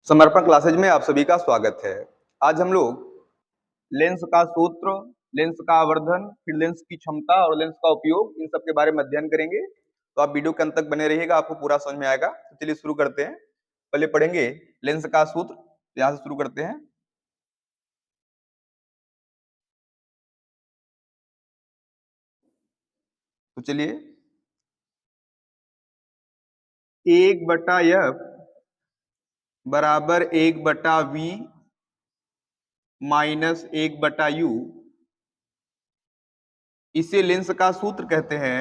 समर्पण क्लासेज में आप सभी का स्वागत है। आज हम लोग लेंस का सूत्र, लेंस का आवर्धन, फिर लेंस की क्षमता और लेंस का उपयोग, इन सब के बारे में अध्ययन करेंगे। तो आप वीडियो के अंत तक बने रहिएगा, आपको पूरा समझ में आएगा। तो चलिए शुरू करते हैं। पहले पढ़ेंगे लेंस का सूत्र, यहाँ से शुरू करते हैं। तो चलिए, 1/f बराबर 1/v माइनस 1/u, इसे लेंस का सूत्र कहते हैं।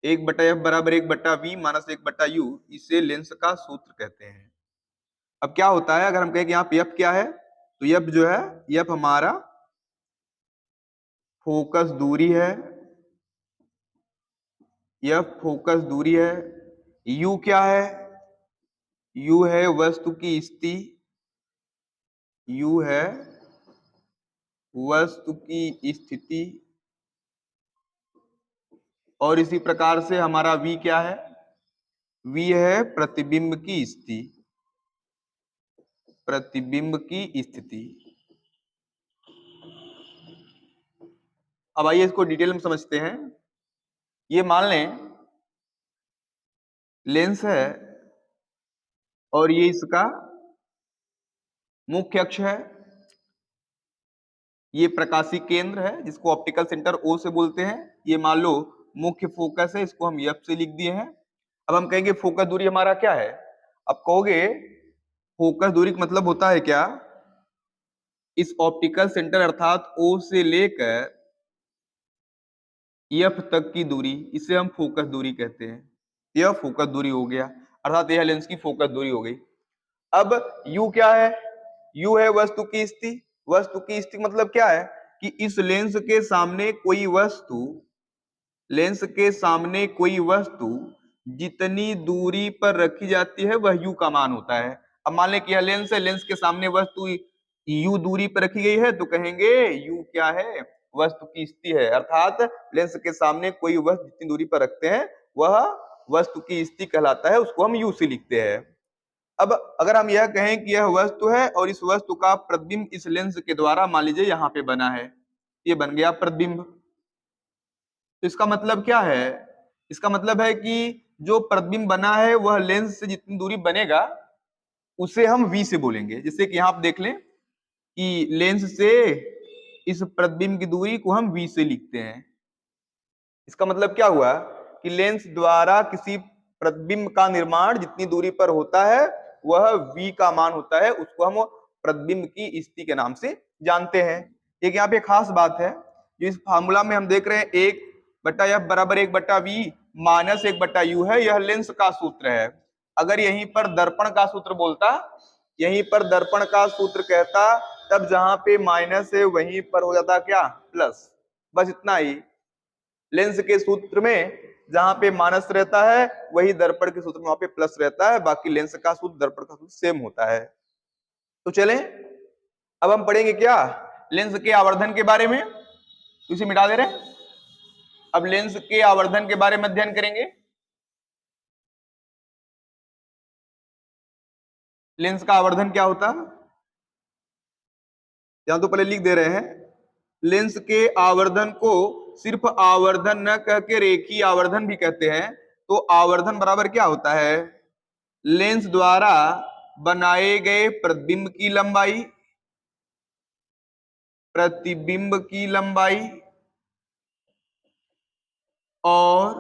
1/f बराबर 1/v माइनस 1/u, इसे लेंस का सूत्र कहते हैं। अब क्या होता है, अगर हम कहें कि यहाँ पे f क्या है, तो f जो है, f हमारा फोकस दूरी है, f फोकस दूरी है। u क्या है, u है वस्तु की स्थिति, u है वस्तु की स्थिति। और इसी प्रकार से हमारा v क्या है, v है प्रतिबिंब की स्थिति, प्रतिबिंब की स्थिति। अब आइए इसको डिटेल में समझते हैं। ये मान लें लेंस है और ये इसका मुख्य अक्ष है, ये प्रकाशीय केंद्र है जिसको ऑप्टिकल सेंटर O से बोलते हैं। ये मान लो मुख्य फोकस है, इसको हम F से लिख दिए हैं। अब हम कहेंगे फोकस दूरी हमारा क्या है। अब कहोगे फोकस दूरी का मतलब होता है क्या, इस ऑप्टिकल सेंटर अर्थात O से लेकर F तक की दूरी, इसे हम फोकस दूरी कहते हैं। यह फोकस दूरी हो गया, अर्थात यह लेंस की फोकस दूरी हो गई। अब U क्या है, U है वस्तु की स्थिति। वस्तु की स्थिति मतलब क्या है कि इस लेंस के सामने कोई वस्तु, लेंस के सामने कोई वस्तु जितनी दूरी पर रखी जाती है वह U का मान होता है। अब मान लें कि यह लेंस है, लेंस के सामने वस्तु U दूरी पर रखी गई है, तो कहेंगे U क्या है, वस्तु की स्थिति है। अर्थात लेंस के सामने कोई वस्तु जितनी दूरी पर रखते हैं वह वस्तु की स्थिति कहलाता है, उसको हम U से लिखते हैं। अब अगर हम यह कहें कि यह वस्तु है और इस वस्तु का प्रतिबिंब इस लेंस के द्वारा मान लीजिए यहाँ पे बना है, ये बन गया प्रतिबिंब। तो इसका मतलब क्या है, इसका मतलब है कि जो प्रतिबिंब बना है वह लेंस से जितनी दूरी बनेगा उसे हम V से बोलेंगे। जैसे कि यहाँ आप देख लें कि लेंस से इस प्रतिबिंब की दूरी को हम V से लिखते हैं। इसका मतलब क्या हुआ कि लेंस द्वारा किसी प्रतिबिंब का निर्माण जितनी दूरी पर होता है वह V का मान होता है, उसको हम प्रतिबिंब की स्थिति के नाम से जानते हैं। एक यहाँ पे खास बात है, जो इस फार्मूला में हम देख रहे हैं 1/f बराबर 1/v माइनस 1/u है, यह लेंस का सूत्र है। अगर यहीं पर दर्पण का सूत्र बोलता, यहीं पर दर्पण का सूत्र कहता, तब जहां पे माइनस है वहीं पर हो जाता क्या, प्लस। बस इतना ही। लेंस के सूत्र में जहां पे माइनस रहता है वही दर्पण के सूत्र में वहां पे प्लस रहता है, बाकी लेंस का सूत्र दर्पण का सूत्र सेम होता है। तो चलें अब हम पढ़ेंगे क्या, लेंस के आवर्धन के बारे में। तो इसे मिटा दे रहे हैं। अब लेंस के आवर्धन के बारे में अध्ययन करेंगे। लेंस का आवर्धन क्या होता है, यहां तो पहले लिख दे रहे हैं। लेंस के आवर्धन को सिर्फ आवर्धन न कह के रेखीय आवर्धन भी कहते हैं। तो आवर्धन बराबर क्या होता है, लेंस द्वारा बनाए गए प्रतिबिंब की लंबाई, प्रतिबिंब की लंबाई और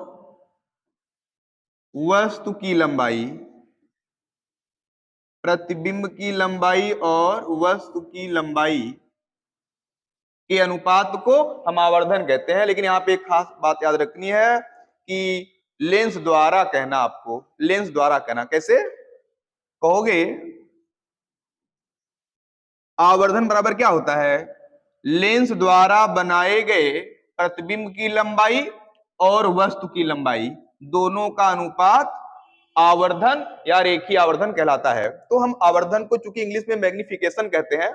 वस्तु की लंबाई, प्रतिबिंब की लंबाई और वस्तु की लंबाई के अनुपात को हम आवर्धन कहते हैं। लेकिन यहाँ पे एक खास बात याद रखनी है कि लेंस द्वारा कहना, आपको लेंस द्वारा कहना। कैसे कहोगे, आवर्धन बराबर क्या होता है, लेंस द्वारा बनाए गए प्रतिबिंब की लंबाई और वस्तु की लंबाई दोनों का अनुपात आवर्धन या रेखीय आवर्धन कहलाता है। तो हम आवर्धन को चूंकि इंग्लिश में मैग्निफिकेशन कहते हैं,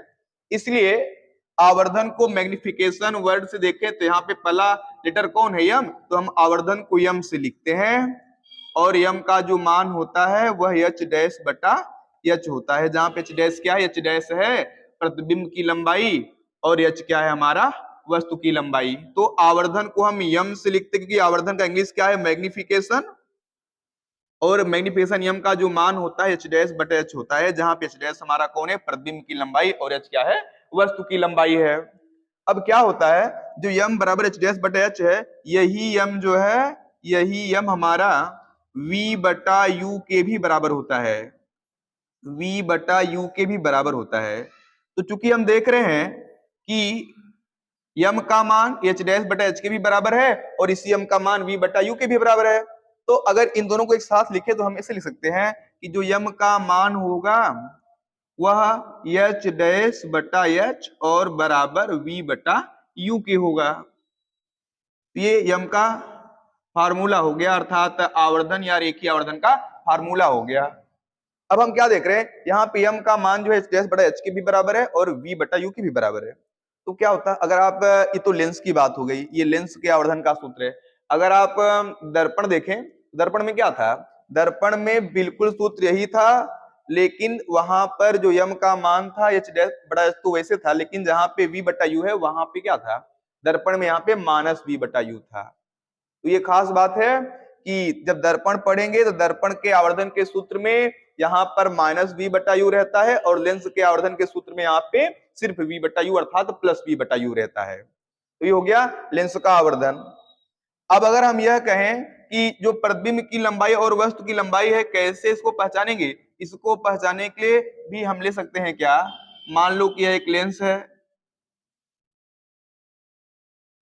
इसलिए आवर्धन को मैग्निफिकेशन वर्ड से देखें तो यहाँ पे पहला लेटर कौन है, यम। तो हम आवर्धन को यम से लिखते हैं और यम का जो मान होता है वह h डैश बटा एच होता है, जहां पे एच डैश क्या है, एच डैश है प्रतिबिंब की लंबाई और एच क्या है हमारा वस्तु की लंबाई। तो आवर्धन को हम यम से लिखते हैं, क्योंकि आवर्धन का इंग्लिश क्या है, मैग्निफिकेशन, और मैग्निफिकेशन यम का जो मान होता है एच डैश बटे एच होता है, जहां पे एच डैश हमारा कौन है, प्रतिबिंब की लंबाई, और एच क्या है, वस्तु की लंबाई है। अब क्या होता है, जो यम बराबर एच डैश बटे एच है, यही यम जो है, यही यम हमारा v बटा यू के भी बराबर होता है, v बटा यू के भी बराबर होता है। तो चूंकि हम देख रहे हैं कि यम का मान एच डैश बटा एच के भी बराबर है और इस यम का मान v बटा यू के भी बराबर है, तो अगर इन दोनों को एक साथ लिखे तो हम ऐसे लिख सकते हैं कि जो यम का मान होगा वह एच डैश बटा एच और बराबर v बटा यू के होगा। ये यम का फार्मूला हो गया, अर्थात आवर्धन या रेखीय आवर्धन का फार्मूला हो गया। अब हम क्या देख रहे हैं, यहाँ पे यम का मान जो है एच डैश बटा एच के भी बराबर है और v बटा यू के भी बराबर है। तो क्या होता है, अगर आप, ये तो लेंस की बात हो गई, ये लेंस के आवर्धन का सूत्र है। अगर आप दर्पण देखें, दर्पण में क्या था, दर्पण में बिल्कुल सूत्र यही था, लेकिन वहां पर जो यम का मान था एच डैश बटा एच तो वैसे था, लेकिन जहां पे v बटा यू है वहां पे क्या था, दर्पण में यहाँ पे माइनस v बटा यू था। तो ये खास बात है कि जब दर्पण पढ़ेंगे तो दर्पण के आवर्धन के सूत्र में यहाँ पर माइनस v बटा यू रहता है और लेंस के आवर्धन के सूत्र में यहाँ पे सिर्फ v बटा यू अर्थात प्लस v बटा यू रहता है। तो ये हो गया लेंस का आवर्धन। अब अगर हम यह कहें कि जो प्रतिबिंब की लंबाई और वस्तु की लंबाई है, कैसे इसको पहचानेंगे, इसको पहचानने के लिए भी हम ले सकते हैं क्या, मान लो कि यह एक लेंस है,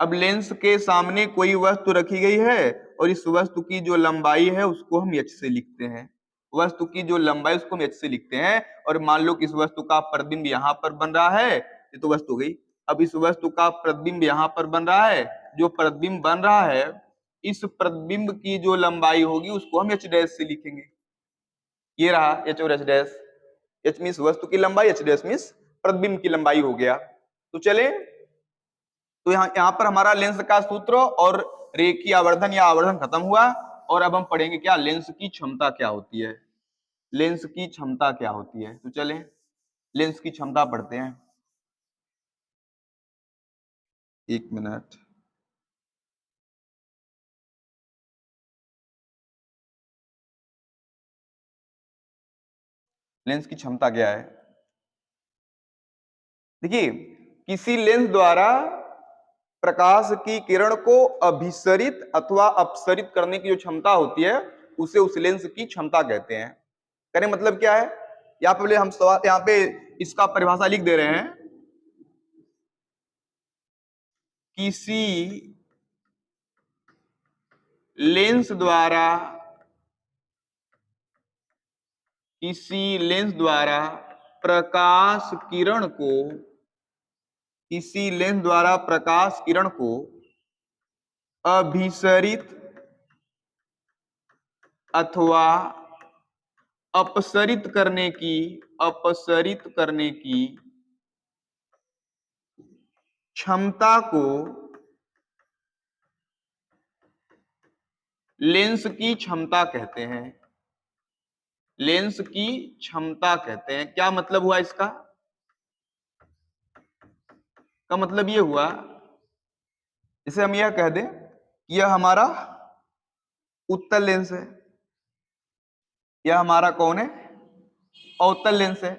अब लेंस के सामने कोई वस्तु रखी गई है और इस वस्तु की जो लंबाई है उसको हम एच से लिखते हैं, वस्तु की जो लंबाई उसको हम एच से लिखते हैं, और मान लो कि इस वस्तु का प्रतिबिंब यहाँ पर बन रहा है, ये तो वस्तु हो गई। अब इस वस्तु का प्रतिबिंब यहाँ पर बन रहा है, जो प्रतिबिंब बन रहा है इस प्रतिबिंब की जो लंबाई होगी उसको हम एच डैश से लिखेंगे। ये रहा एच और एच डैश, एच मीन्स वस्तु की लंबाई, एच डैश मीन्स प्रतिबिंब की लंबाई हो गया। तो चले, तो यहाँ पर हमारा लेंस का सूत्र और रेखीय आवर्धन या आवर्धन खत्म हुआ, और अब हम पढ़ेंगे क्या, लेंस की क्षमता क्या होती है, लेंस की क्षमता क्या होती है। तो चलें लेंस की क्षमता पढ़ते हैं। एक मिनट, लेंस की क्षमता क्या है, देखिए किसी लेंस द्वारा प्रकाश की किरण को अभिसरित अथवा अपसरित करने की जो क्षमता होती है उसे उस लेंस की क्षमता कहते हैं। कहने मतलब क्या है, यहाँ पे हम सवाल, यहाँ पे इसका परिभाषा लिख दे रहे हैं, किसी लेंस द्वारा, किसी लेंस द्वारा प्रकाश किरण को, किसी लेंस द्वारा प्रकाश किरण को अभिसरित अथवा अपसरित करने की, अपसरित करने की क्षमता को लेंस की क्षमता कहते हैं, लेंस की क्षमता कहते हैं। क्या मतलब हुआ इसका, का मतलब ये हुआ, इसे हम यह कह दें कि यह हमारा उत्तल लेंस है, यह हमारा कौन है, अवतल लेंस है।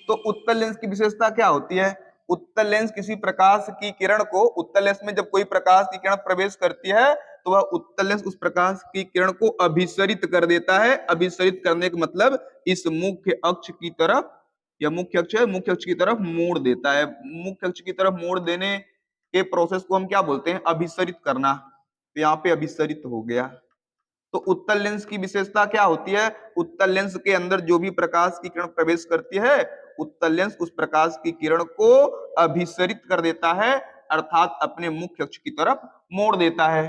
तो उत्तल लेंस की विशेषता क्या होती है, उत्तल लेंस किसी प्रकाश की किरण को, उत्तल लेंस में जब कोई प्रकाश की किरण प्रवेश करती है तो वह उत्तल लेंस उस प्रकाश की किरण को अभिसरित कर देता है। अभिसरित करने का मतलब इस मुख्य अक्ष की तरफ, या मुख्य अक्ष है, मुख्य अक्ष की तरफ मोड़ देता है। मुख्य अक्ष की तरफ मोड़ देने के प्रोसेस को हम क्या बोलते हैं, अभिसरित करना। तो यहाँ पे अभिसरित हो गया। तो उत्तल लेंस की विशेषता क्या होती है, उत्तल लेंस के अंदर जो भी प्रकाश की किरण प्रवेश करती है, उत्तल लेंस उस प्रकाश की किरण को अभिसरित कर देता है, अर्थात अपने मुख्य अक्ष की तरफ मोड़ देता है।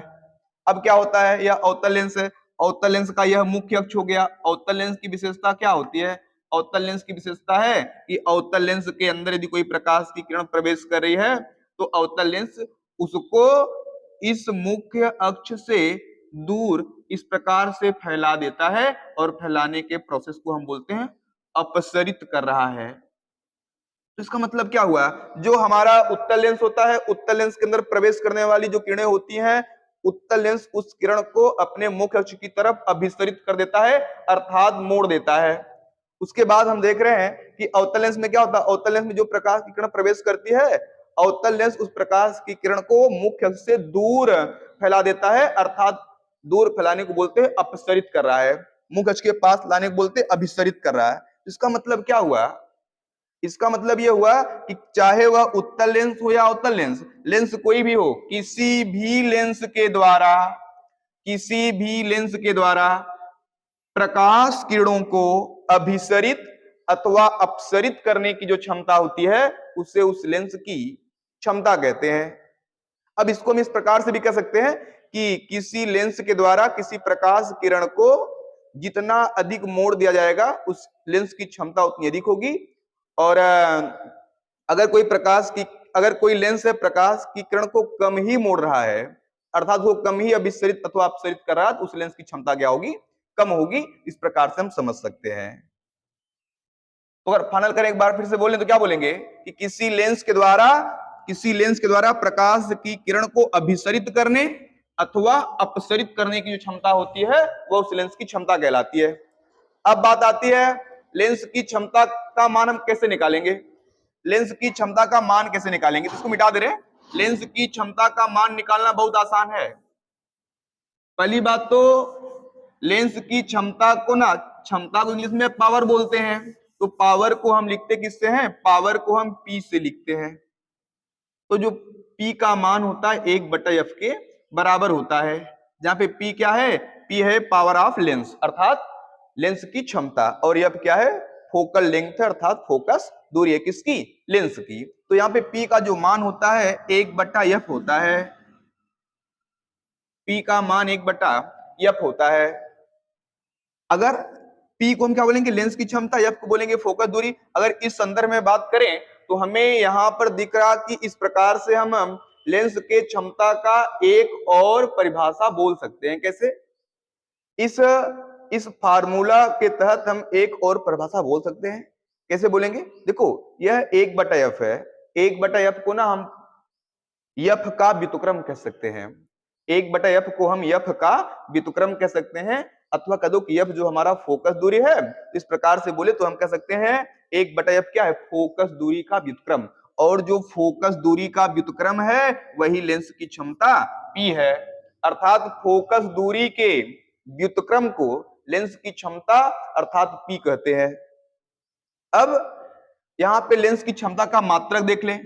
अब क्या होता है, यह अवतल लेंस है, अवतल लेंस का यह मुख्य अक्ष हो गया। अवतल लेंस की विशेषता क्या होती है, अवतल लेंस की विशेषता है कि अवतल लेंस के अंदर यदि कोई प्रकाश की किरण प्रवेश कर रही है तो अवतल लेंस उसको इस मुख्य अक्ष से दूर इस प्रकार से फैला देता है, और फैलाने के प्रोसेस को हम बोलते हैं अपसरित कर रहा है। तो इसका मतलब क्या हुआ, जो हमारा उत्तल लेंस होता है, उत्तल लेंस के अंदर प्रवेश करने वाली जो किरणें होती हैं, उत्तल लेंस उस किरण को अपने मुख्य अक्ष की तरफ अभिसरित कर देता है, अर्थात मोड़ देता है। उसके बाद हम देख रहे हैं कि अवतल लेंस में क्या होता है, अवतल लेंस में जो प्रकाश की किरण प्रवेश करती है, अवतल लेंस उस प्रकाश की किरण को मुख्य अक्ष से दूर फैला देता है, अर्थात दूर फैलाने को बोलते हैं अपसरित कर रहा है, मुख्य अक्ष के पास लाने को बोलते हैं अभिसरित कर रहा है। इसका मतलब क्या हुआ, इसका मतलब यह हुआ कि चाहे वह उत्तल लेंस हो या अवतल लेंस, लेंस कोई भी हो, किसी भी लेंस के द्वारा प्रकाश किरणों को अभिसरित अथवा अपसरित करने की जो क्षमता होती है, उसे उस लेंस की क्षमता कहते हैं। अब इसको हम इस प्रकार से भी कह सकते हैं कि किसी लेंस के द्वारा किसी प्रकाश किरण को जितना अधिक मोड़ दिया जाएगा, उस लेंस की क्षमता उतनी अधिक होगी। और अगर कोई लेंस है प्रकाश की किरण को कम ही मोड़ रहा है, अर्थात वो कम ही अभिसरित अथवा अपसरित कर रहा है, तो उस लेंस की क्षमता क्या होगी, कम होगी। इस प्रकार से हम समझ सकते हैं। तो अगर फाइनल करें, एक बार फिर से बोलें तो क्या बोलेंगे कि किसी लेंस के द्वारा प्रकाश की किरण को अभिसरित करने अथवा अपसरित करने की जो क्षमता होती है, वह उस लेंस की क्षमता कहलाती है। अब बात आती है लेंस की क्षमता का मान हम कैसे निकालेंगे, लेंस की क्षमता का मान कैसे निकालेंगे, तो इसको मिटा दे रहे हैं। लेंस की क्षमता का मान निकालना बहुत आसान है। पहली बात तो लेंस की क्षमता को इंग्लिश में पावर बोलते हैं, तो पावर को हम लिखते किससे हैं, पावर को हम P से लिखते हैं। तो जो P का मान होता है 1/f के बराबर होता है, जहां पे P क्या है, P है पावर ऑफ लेंस अर्थात लेंस की क्षमता, और F क्या है, फोकल लेंथ अर्थात फोकस दूरी है किसकी, लेंस की। तो यहाँ पे P का जो मान होता है 1/f होता है, P का मान 1/f होता है। अगर P को हम क्या बोलेंगे, लेंस की क्षमता, F को बोलेंगे फोकस दूरी। अगर इस संदर्भ में बात करें तो हमें यहां पर दिख रहा कि इस प्रकार से हम लेंस के क्षमता का एक और परिभाषा बोल सकते हैं। कैसे, इस फार्मूला के तहत हम एक और परिभाषा बोल सकते हैं। कैसे बोलेंगे, देखो यह 1/f है, 1/f को ना हम f का व्युत्क्रम कह सकते हैं, 1/f को हम f का व्युत्क्रम कह सकते हैं, अथवा कह दो कि f जो हमारा फोकस दूरी है, इस प्रकार से बोले तो हम कह सकते हैं 1/f क्या है, फोकस दूरी का व्युत्क्रम, और जो फोकस दूरी का व्युत्क्रम है वही लेंस की क्षमता P है, अर्थात फोकस दूरी के व्युत्क्रम को लेंस की क्षमता अर्थात P कहते हैं। अब यहां पे लेंस की क्षमता का मात्रक देख लें।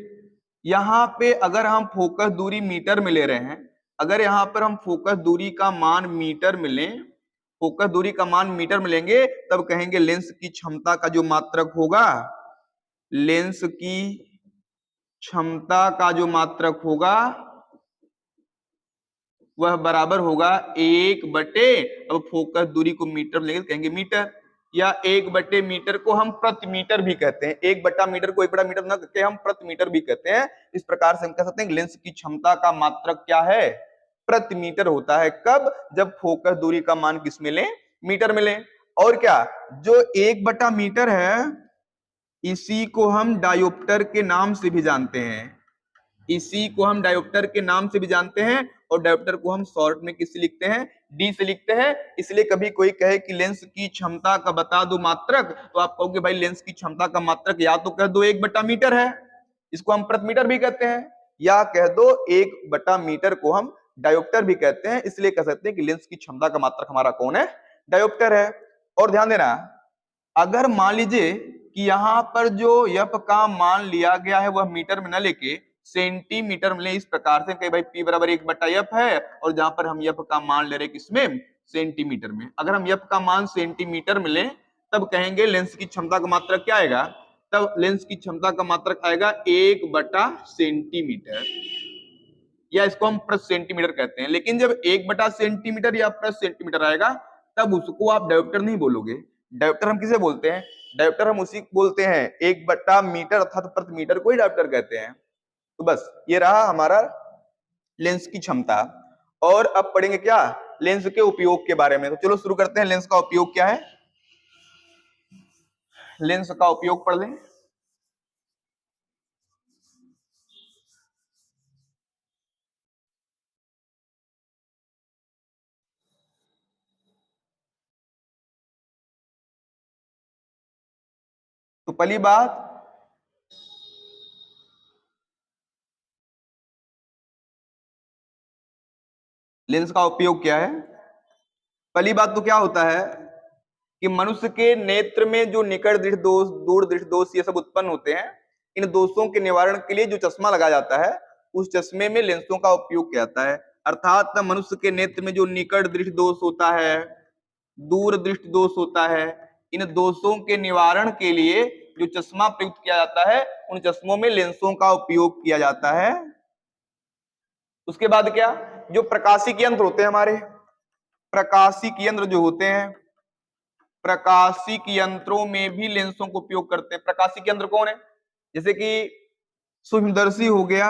यहां पे अगर हम फोकस दूरी मीटर में ले रहे हैं, अगर यहां पर हम फोकस दूरी का मान मीटर में लें, फोकस दूरी का मान मीटर में लेंगे, तब कहेंगे लेंस की क्षमता का जो मात्रक होगा, लेंस की क्षमता का जो मात्रक होगा वह बराबर होगा 1/, अब फोकस दूरी को मीटर में लेंगे तो कहेंगे मीटर, या 1/मीटर को हम प्रति मीटर भी कहते हैं, 1/मीटर को 1/मीटर न कहते हम प्रति मीटर भी कहते हैं। इस प्रकार से हम कह सकते हैं कि लेंस की क्षमता का मात्रक क्या है, प्रति मीटर होता है। कब, जब फोकस दूरी का मान किस में लें, मीटर में लें। और क्या, जो 1/मीटर है इसी को हम डायोप्टर के नाम से भी जानते हैं, इसी को हम डायोप्टर के नाम से भी जानते हैं, और डायोप्टर को हम शॉर्ट में किससे लिखते हैं, डी से लिखते हैं। इसलिए कभी कोई कहे कि लेंस की क्षमता का बता दो मात्रक, तो आप कहोगे भाई लेंस की क्षमता का मात्रक या तो कह दो 1/मीटर है, इसको हम प्रति मीटर भी कहते हैं, या कह दो 1/मीटर को हम डायोप्टर भी कहते हैं। इसलिए कह सकते हैं कि लेंस की क्षमता का मात्रक हमारा कौन है, डायोप्टर है। और ध्यान देना, अगर मान लीजिए कि यहां पर जो f का मान लिया गया है वह मीटर में न लेके सेंटीमीटर में ले, इस प्रकार से कहीं भाई P बराबर 1/f है, और जहां पर हम f का मान ले रहे किसमें, सेंटीमीटर में। अगर हम f का मान सेंटीमीटर में लें तब कहेंगे लेंस की क्षमता का मात्रक क्या आएगा, तब लेंस की क्षमता का मात्रक आएगा 1/सेंटीमीटर, या इसको हम प्रति सेंटीमीटर कहते हैं। लेकिन जब 1/सेंटीमीटर या प्रति सेंटीमीटर आएगा तब उसको आप डायोप्टर नहीं बोलोगे। डायोप्टर हम किसे बोलते हैं, डायोप्टर हम उसी बोलते हैं 1/मीटर अर्थात प्रति मीटर को ही डायोप्टर कहते हैं। तो बस ये रहा हमारा लेंस की क्षमता। और अब पढ़ेंगे क्या, लेंस के उपयोग के बारे में। तो चलो शुरू करते हैं, लेंस का उपयोग क्या है। लेंस का उपयोग पढ़ लें। तो पहली बात, लेंस का उपयोग क्या है? पहली बात तो क्या होता है कि मनुष्य के नेत्र में जो निकट दृष्टि दोष, दूर दृष्टि दोष, ये सब उत्पन्न होते हैं, इन दोषों के निवारण के लिए जो चश्मा लगाया जाता है, उस चश्मे में लेंसों का उपयोग किया जाता है। अर्थात मनुष्य के नेत्र में जो निकट दृष्टि दोष होता है, दूर दृष्टि दोष होता है, इन दोषों के निवारण के लिए जो चश्मा प्रयुक्त किया जाता है, उन चश्मों में लेंसों का उपयोग किया जाता है। उसके बाद क्या, जो प्रकाशिक यंत्र होते हैं हमारे, प्रकाशिक यंत्र जो होते हैं, प्रकाशिक यंत्रों में भी लेंसों को उपयोग करते हैं। प्रकाशिक यंत्र कौन है? जैसे कि सूक्ष्मदर्शी हो गया,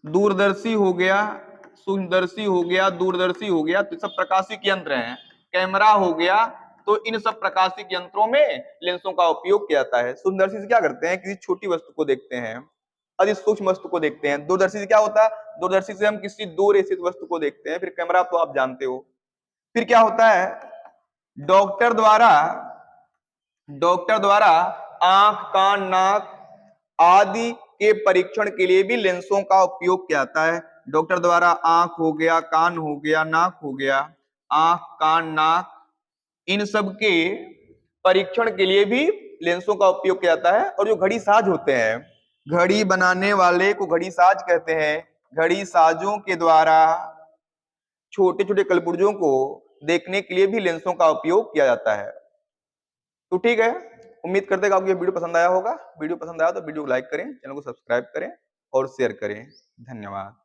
दूरदर्शी हो गया, सूक्ष्मदर्शी हो गया, दूरदर्शी हो गया, तो सब प्रकाशिक यंत्र हैं। कैमरा हो गया, तो इन सब प्रकाशिक यंत्रों में लेंसों का उपयोग किया जाता है। सूक्ष्मदर्शी से क्या करते हैं? किसी छोटी वस्तु को देखते हैं, अति सूक्ष्म वस्तु को देखते हैं। दूरदर्शी से क्या होता है? दूरदर्शी से हम किसी दूर स्थित वस्तु को देखते हैं। फिर कैमरा तो आप जानते हो। फिर क्या होता है, डॉक्टर द्वारा आंख, कान, नाक आदि के परीक्षण के लिए भी लेंसों का उपयोग किया जाता है। डॉक्टर द्वारा आंख हो गया, कान हो गया, नाक हो गया, आंख, कान, नाक, इन सब के परीक्षण के लिए भी लेंसों का उपयोग किया जाता है। और जो घड़ी साज होते हैं, घड़ी बनाने वाले को घड़ी साज कहते हैं। घड़ी साजों के द्वारा छोटे छोटे कलपुर्जों को देखने के लिए भी लेंसों का उपयोग किया जाता है। तो ठीक है, उम्मीद करते हैं कि आपको ये वीडियो पसंद आया होगा। वीडियो पसंद आया तो वीडियो को लाइक करें, चैनल को सब्सक्राइब करें और शेयर करें। धन्यवाद।